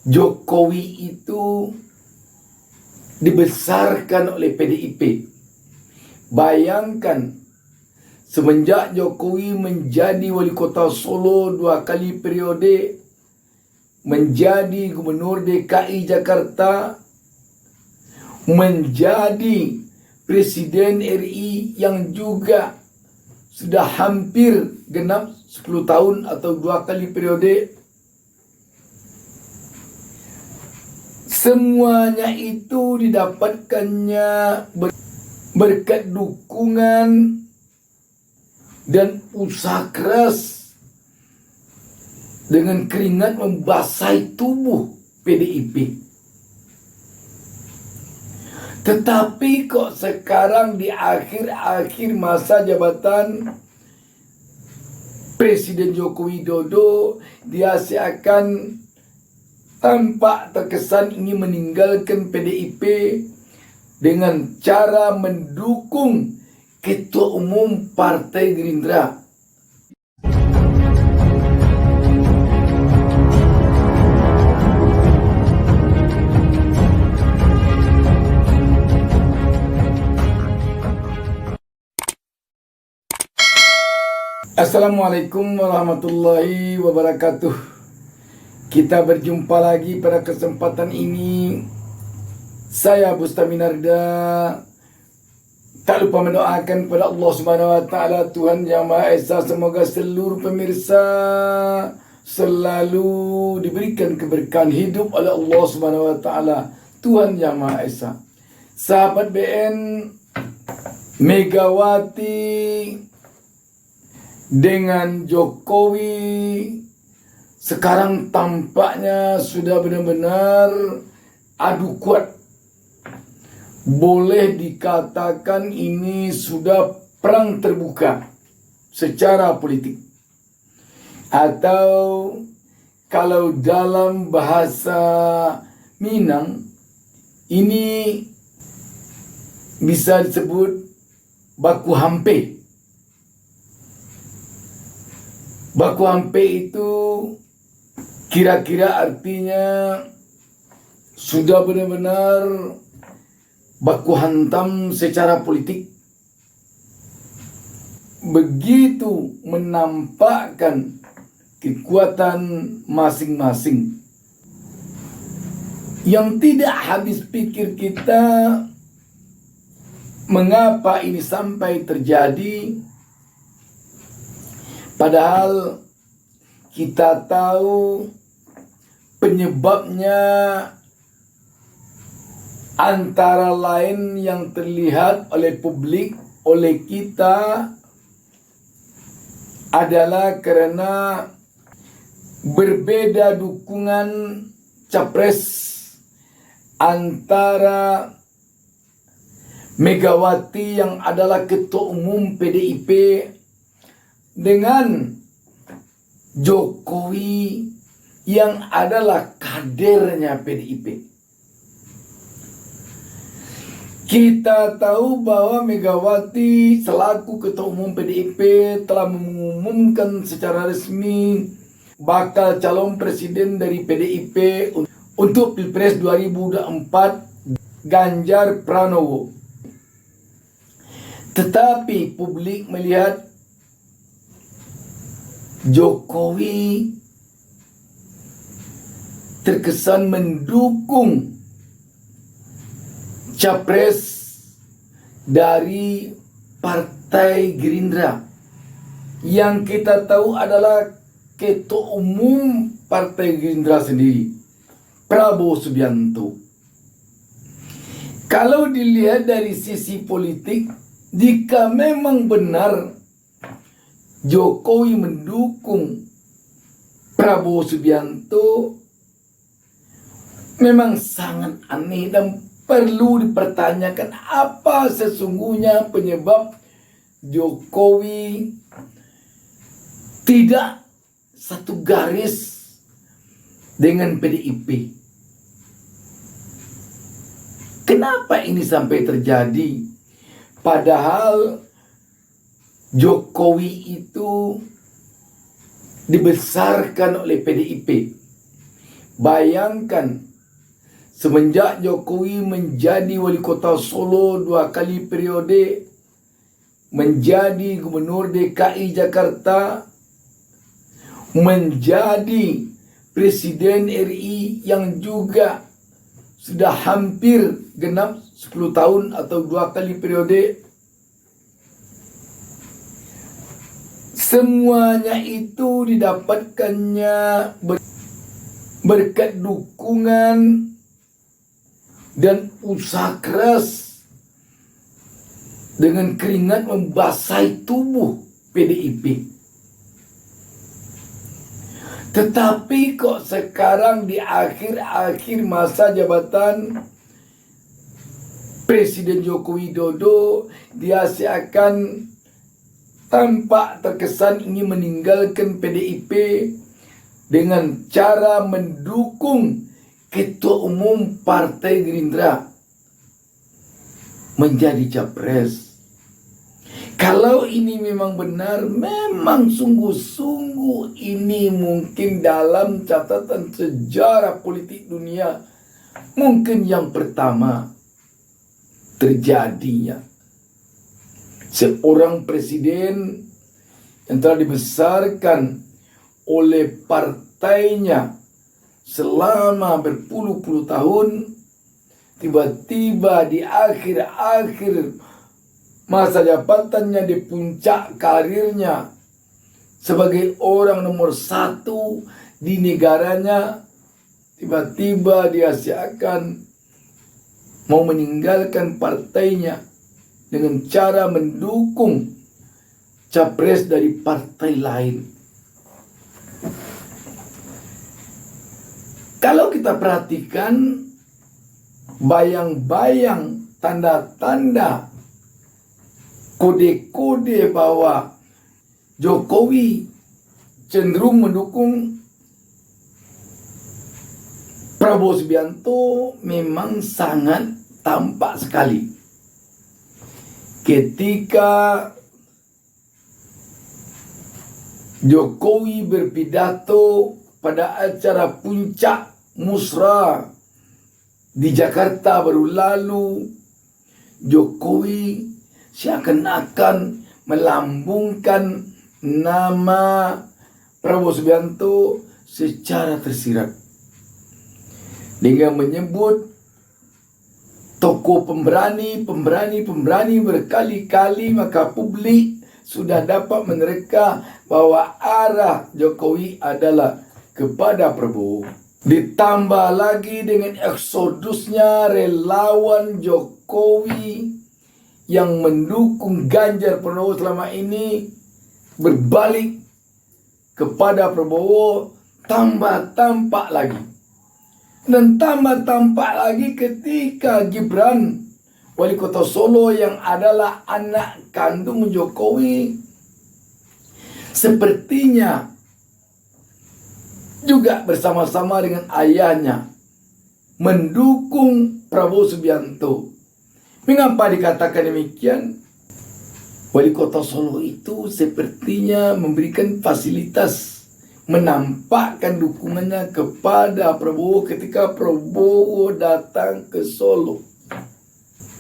Jokowi itu dibesarkan oleh PDIP. Bayangkan, semenjak Jokowi menjadi wali kota Solo 2 kali periode, menjadi gubernur DKI Jakarta, menjadi presiden RI yang juga sudah hampir genap 10 tahun atau 2 kali periode. Semuanya itu didapatkannya berkat dukungan dan usaha keras dengan keringat membasahi tubuh PDIP. Tetapi kok sekarang di akhir-akhir masa jabatan Presiden Joko Widodo, dia seakan tampak terkesan ingin meninggalkan PDIP dengan cara mendukung Ketua Umum Partai Gerindra. Assalamualaikum warahmatullahi wabarakatuh. Kita berjumpa lagi pada kesempatan ini. Saya Bustaminarda tak lupa mendoakan kepada Allah Subhanahu wa taala, Tuhan Yang Maha Esa, semoga seluruh pemirsa selalu diberikan keberkahan hidup oleh Allah Subhanahu wa taala, Tuhan Yang Maha Esa. Sahabat BN, Megawati dengan Jokowi sekarang tampaknya sudah benar-benar adu kuat. Boleh dikatakan ini sudah perang terbuka secara politik. Atau kalau dalam bahasa Minang, ini bisa disebut baku hampe. Baku hampe itu kira-kira artinya sudah benar-benar baku hantam secara politik. Begitu menampakkan kekuatan masing-masing. Yang tidak habis pikir kita, mengapa ini sampai terjadi? Padahal kita tahu penyebabnya antara lain yang terlihat oleh publik, oleh kita, adalah karena berbeda dukungan capres antara Megawati yang adalah Ketua Umum PDIP dengan Jokowi yang adalah kadernya PDIP. Kita tahu bahwa Megawati selaku Ketua Umum PDIP telah mengumumkan secara resmi bakal calon presiden dari PDIP untuk Pilpres 2024, Ganjar Pranowo. Tetapi publik melihat Jokowi terkesan mendukung capres dari Partai Gerindra yang kita tahu adalah Ketua Umum Partai Gerindra sendiri, Prabowo Subianto. Kalau dilihat dari sisi politik, jika memang benar Jokowi mendukung Prabowo Subianto, memang sangat aneh dan perlu dipertanyakan apa sesungguhnya penyebab Jokowi tidak satu garis dengan PDIP. Kenapa ini sampai terjadi? Padahal Jokowi itu dibesarkan oleh PDIP. Bayangkan, semenjak Jokowi menjadi wali kota Solo 2 kali periode, menjadi gubernur DKI Jakarta, menjadi Presiden RI yang juga sudah hampir genap 10 tahun atau 2 kali periode. Semuanya itu didapatkannya berkat dukungan dan usaha keras dengan keringat membasahi tubuh PDIP. Tetapi kok sekarang di akhir-akhir masa jabatan Presiden Joko Widodo, dia seakan tampak terkesan ingin meninggalkan PDIP dengan cara mendukung Ketua Umum Partai Gerindra menjadi capres. Kalau ini memang benar, memang sungguh-sungguh ini mungkin dalam catatan sejarah politik dunia, mungkin yang pertama terjadinya seorang presiden yang telah dibesarkan oleh partainya selama berpuluh-puluh tahun, tiba-tiba di akhir-akhir masa jabatannya, di puncak karirnya sebagai orang nomor 1 di negaranya, tiba-tiba dia seakan mau meninggalkan partainya dengan cara mendukung capres dari partai lain. Kalau kita perhatikan bayang-bayang, tanda-tanda, kode-kode bahwa Jokowi cenderung mendukung Prabowo Subianto memang sangat tampak sekali. Ketika Jokowi berpidato pada acara puncak Musra di Jakarta baru lalu, Jokowi seakan-akan melambungkan nama Prabowo Subianto secara tersirat dengan menyebut tokoh pemberani berkali-kali, maka publik sudah dapat menerka bahwa arah Jokowi adalah kepada Prabowo. Ditambah lagi dengan eksodusnya relawan Jokowi yang mendukung Ganjar Pranowo selama ini berbalik kepada Prabowo, tambah tampak lagi. Dan tambah tampak lagi ketika Gibran, wali kota Solo yang adalah anak kandung Jokowi, sepertinya juga bersama-sama dengan ayahnya mendukung Prabowo Subianto. Mengapa dikatakan demikian? Wali kota Solo itu sepertinya memberikan fasilitas, menampakkan dukungannya kepada Prabowo ketika Prabowo datang ke Solo.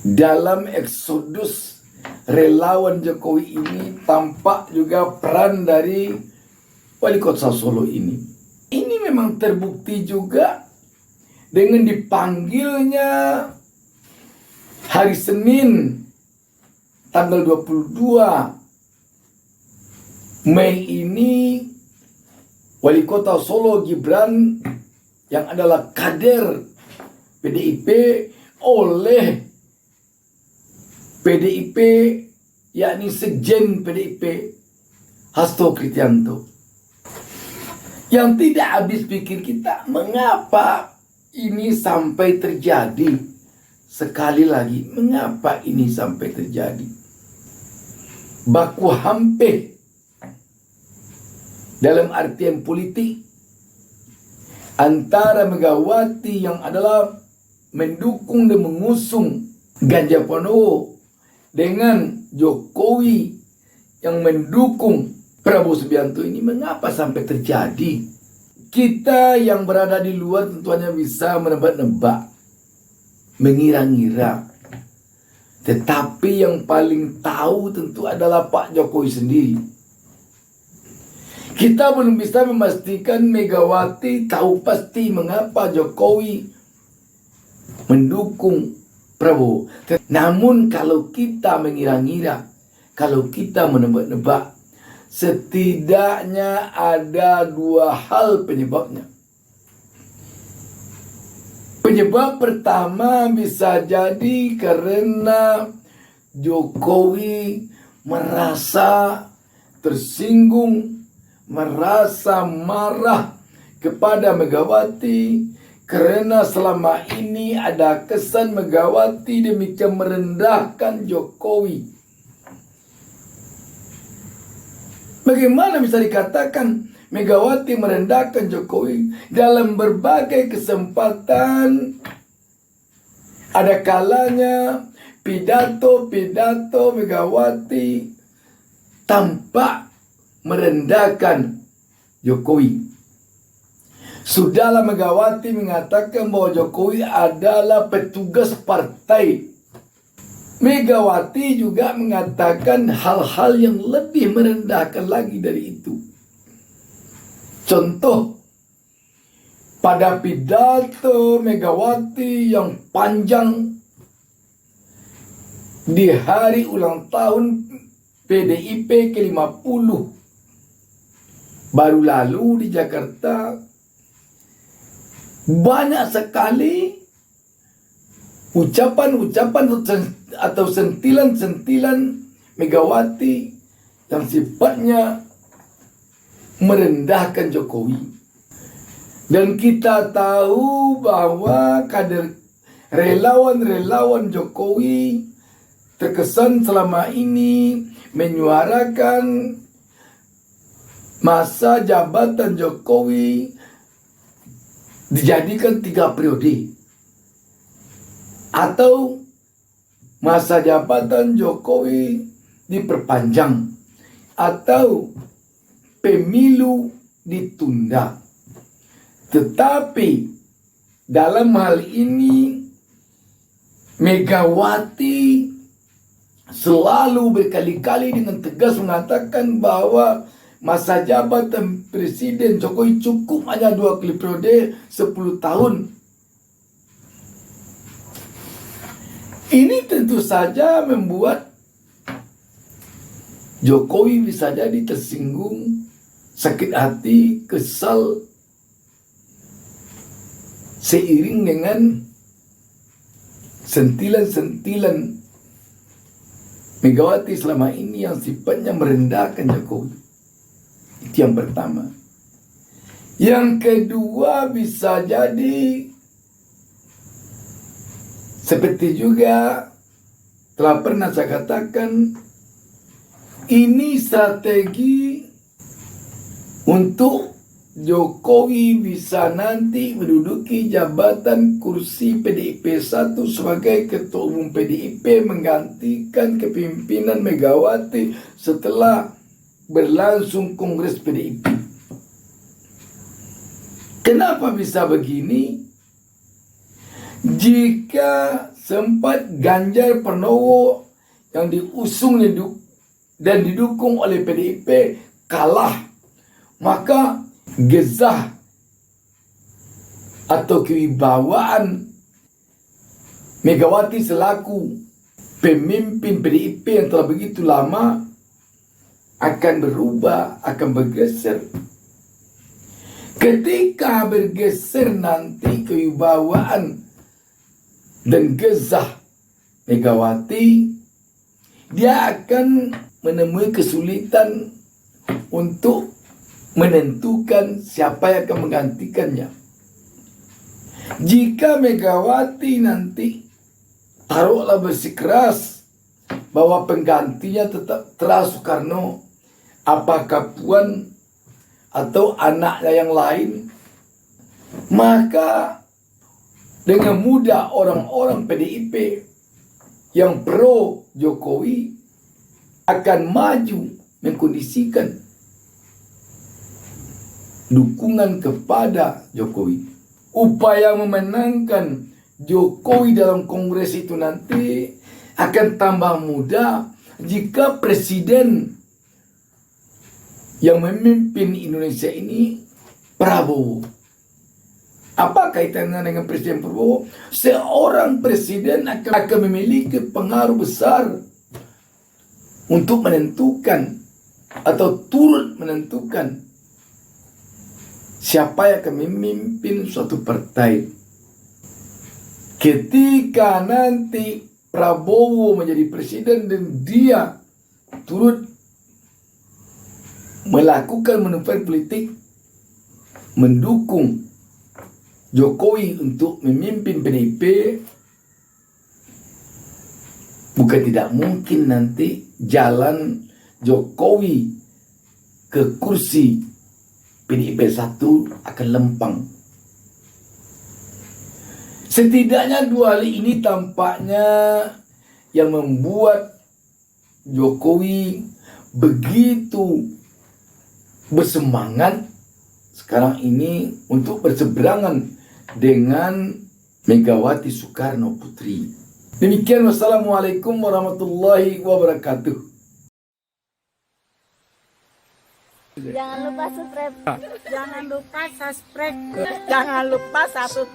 Dalam eksodus relawan Jokowi ini tampak juga peran dari wali kota Solo ini. Ini memang terbukti juga dengan dipanggilnya hari Senin tanggal 22 Mei ini wali kota Solo Gibran yang adalah kader PDIP oleh PDIP, yakni Sekjen PDIP Hasto Kristianto. Yang tidak habis pikir kita, mengapa ini sampai terjadi? Sekali lagi, mengapa ini sampai terjadi? Baku hampir dalam artian politik antara Megawati yang adalah mendukung dan mengusung Ganjar Pranowo dengan Jokowi yang mendukung Prabowo Subianto ini, mengapa sampai terjadi? Kita yang berada di luar tentu hanya bisa menebak-nebak, mengira-ngira. Tetapi yang paling tahu tentu adalah Pak Jokowi sendiri. Kita belum bisa memastikan Megawati tahu pasti mengapa Jokowi mendukung Prabowo. Namun kalau kita mengira-ngira, kalau kita menebak-nebak, setidaknya ada dua hal penyebabnya. Penyebab pertama bisa jadi karena Jokowi merasa tersinggung, merasa marah kepada Megawati karena selama ini ada kesan Megawati demikian merendahkan Jokowi. Bagaimana bisa dikatakan Megawati merendahkan Jokowi? Dalam berbagai kesempatan ada kalanya pidato-pidato Megawati tampak merendahkan Jokowi. Sudahlah Megawati mengatakan bahwa Jokowi adalah petugas partai. Megawati juga mengatakan hal-hal yang lebih merendahkan lagi dari itu. Contoh, pada pidato Megawati yang panjang di hari ulang tahun PDIP ke-50 baru lalu di Jakarta, banyak sekali ucapan-ucapan atau sentilan-sentilan Megawati yang sifatnya merendahkan Jokowi. Dan kita tahu bahwa kader relawan-relawan Jokowi terkesan selama ini menyuarakan masa jabatan Jokowi dijadikan 3 periode. Atau masa jabatan Jokowi diperpanjang, atau pemilu ditunda. Tetapi dalam hal ini Megawati selalu berkali-kali dengan tegas mengatakan bahwa masa jabatan Presiden Jokowi cukup hanya 2 kali periode 10 tahun. Ini tentu saja membuat Jokowi bisa jadi tersinggung, sakit hati, kesal, seiring dengan sentilan-sentilan Megawati selama ini yang sifatnya merendahkan Jokowi. Itu yang pertama. Yang kedua bisa jadi seperti juga telah pernah saya katakan, ini strategi untuk Jokowi bisa nanti menduduki jabatan kursi PDIP 1 sebagai Ketua Umum PDIP, menggantikan kepemimpinan Megawati setelah berlangsung Kongres PDIP. Kenapa bisa begini? Jika sempat Ganjar Pranowo yang diusung dan didukung oleh PDIP kalah, maka gezah atau kewibawaan Megawati selaku pemimpin PDIP yang telah begitu lama akan berubah, akan bergeser. Ketika bergeser nanti kewibawaan dan gezah Megawati, dia akan menemui kesulitan untuk menentukan siapa yang akan menggantikannya. Jika Megawati nanti taruhlah bersikeras bahwa penggantinya tetap terus Soekarno, apakah Puan atau anaknya yang lain, maka dengan mudah orang-orang PDIP yang pro Jokowi akan maju mengkondisikan dukungan kepada Jokowi. Upaya memenangkan Jokowi dalam kongres itu nanti akan tambah mudah jika presiden yang memimpin Indonesia ini Prabowo. Apa kaitannya dengan Presiden Prabowo? Seorang presiden akan memiliki pengaruh besar untuk menentukan atau turut menentukan siapa yang akan memimpin suatu partai. Ketika nanti Prabowo menjadi presiden dan dia turut melakukan manuver politik mendukung Jokowi untuk memimpin PDIP, bukan tidak mungkin nanti jalan Jokowi ke kursi PDIP 1 akan lempang. Setidaknya dua hal ini tampaknya yang membuat Jokowi begitu bersemangat sekarang ini untuk berseberangan dengan Megawati Soekarno Putri. Demikian, wassalamualaikum warahmatullahi wabarakatuh. Jangan lupa subscribe. Jangan lupa subscribe. Jangan lupa subscribe.